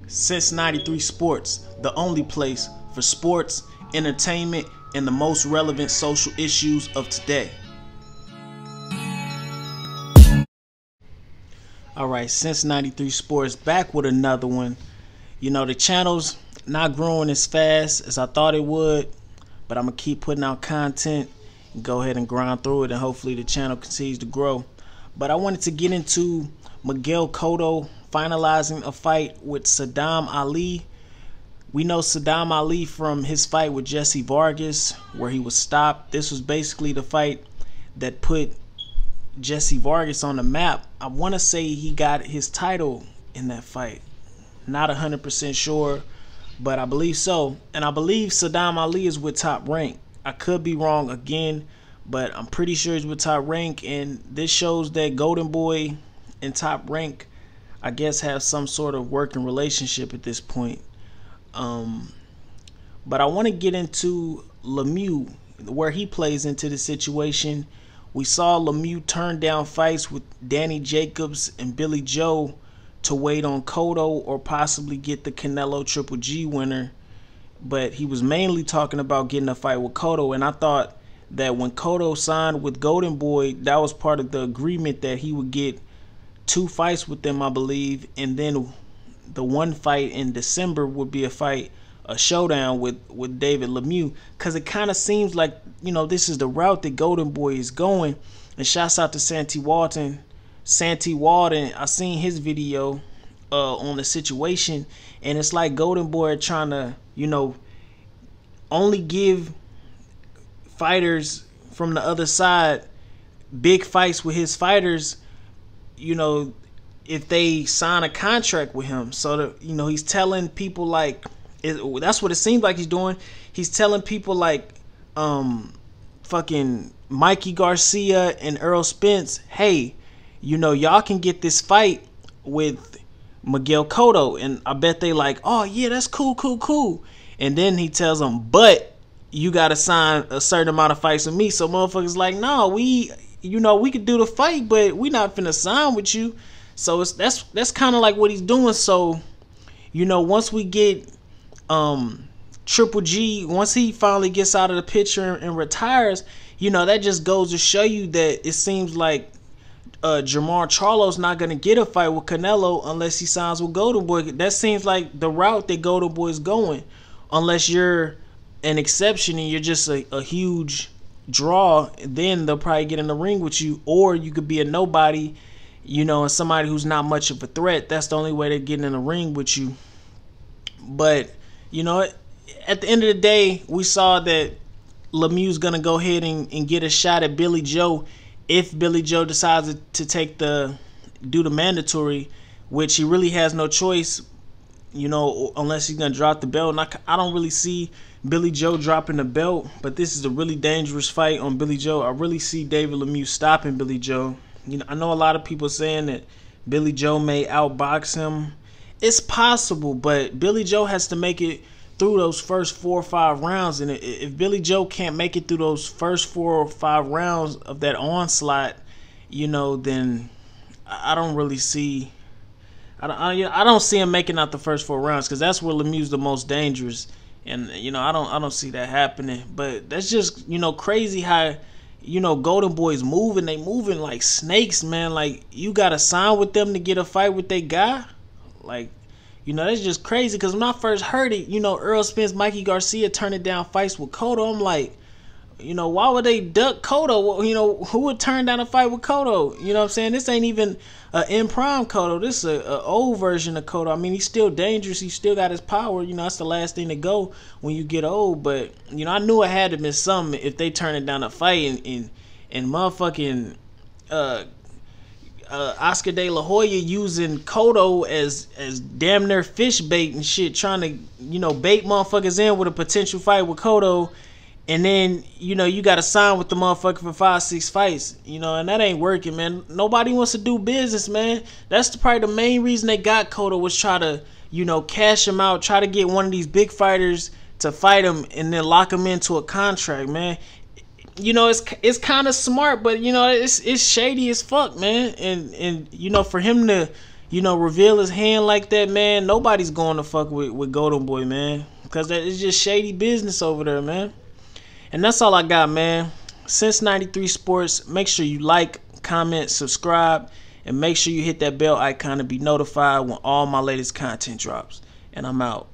Since 93 Sports, the only place for sports, entertainment, and the most relevant social issues of today. Alright, Since 93 Sports, back with another one. You know, the channel's not growing as fast as I thought it would, but I'm going to keep putting out content and go ahead and grind through it, and hopefully the channel continues to grow. But I wanted to get into Miguel Cotto finalizing a fight with Saddam Ali. We know Saddam Ali from his fight with Jesse Vargas, where he was stopped. This was basically the fight that put Jesse Vargas on the map. I want to say he got his title in that fight. Not 100% sure, but I believe so. And I believe Saddam Ali is with Top Rank. I could be wrong again, but I'm pretty sure he's with Top Rank. And this shows that Golden Boy and Top Rank, I guess, have some sort of working relationship at this point. But I want to get into Lemieux, where he plays into the situation. We saw Lemieux turn down fights with Danny Jacobs and Billy Joe to wait on Cotto or possibly get the Canelo Triple G winner. But he was mainly talking about getting a fight with Cotto, and I thought that when Cotto signed with Golden Boy, that was part of the agreement that he would get 2 fights with them, I believe, and then the one fight in December would be a showdown with David Lemieux, because it kind of seems like, you know, this is the route that Golden Boy is going. And shouts out to Santi Walton. I seen his video on the situation, and it's like Golden Boy trying to, you know, only give fighters from the other side big fights with his fighters, you know, if they sign a contract with him. So that, you know, he's telling people like, that's what it seems like he's doing. He's telling people like fucking Mikey Garcia and Earl Spence, hey, you know, y'all can get this fight with Miguel Cotto. And I bet they like, oh yeah, that's cool. And then he tells them, but you gotta sign a certain amount of fights with me. So motherfuckers like, no, we could do the fight, but we not finna sign with you. So that's kind of like what he's doing. So, you know, once we get Triple G, once he finally gets out of the picture and retires, you know, that just goes to show you that it seems like Jermall Charlo's not gonna get a fight with Canelo unless he signs with Golden Boy. That seems like the route that Golden Boy is going, unless you're an exception and you're just a huge draw. Then they'll probably get in the ring with you, or you could be a nobody, you know, and somebody who's not much of a threat. That's the only way they're getting in the ring with you. But, you know, at the end of the day, we saw that Lemieux's going to go ahead and get a shot at Billy Joe if Billy Joe decides to do the mandatory, which he really has no choice, you know, unless he's going to drop the belt. And I don't really see Billy Joe dropping the belt, but this is a really dangerous fight on Billy Joe. I really see David Lemieux stopping Billy Joe. You know, I know a lot of people saying that Billy Joe may outbox him. It's possible, but Billy Joe has to make it through those first 4 or 5 rounds. And if Billy Joe can't make it through those first 4 or 5 rounds of that onslaught, you know, then I don't really see. I don't see him making out the first 4 rounds, because that's where Lemieux's the most dangerous. And, you know, I don't see that happening. But that's just, you know, crazy how, you know, Golden Boy's moving. They moving like snakes, man. Like, you gotta sign with them to get a fight with their guy. Like, you know, that's just crazy. Because when I first heard it, you know, Earl Spence, Mikey Garcia turning down fights with Cotto, I'm like, you know, why would they duck Cotto? You know, who would turn down a fight with Cotto? You know what I'm saying? This ain't even an in-prime Cotto. This is an old version of Cotto. I mean, he's still dangerous. He still got his power. You know, that's the last thing to go when you get old. But, you know, I knew it had to be something if they turn it down a fight. And motherfucking Oscar De La Hoya using Cotto as damn near fish bait and shit, trying to, you know, bait motherfuckers in with a potential fight with Cotto. And then, you know, you got to sign with the motherfucker for 5-6 fights, you know, and that ain't working, man. Nobody wants to do business, man. That's probably the main reason they got Cotto, was try to, you know, cash him out, try to get one of these big fighters to fight him and then lock him into a contract, man. You know, it's kind of smart, but, you know, it's shady as fuck, man. And you know, for him to, reveal his hand like that, man, nobody's going to fuck with Golden Boy, man. Because it's just shady business over there, man. And that's all I got, man. Since 93 Sports, make sure you like, comment, subscribe, and make sure you hit that bell icon to be notified when all my latest content drops. And I'm out.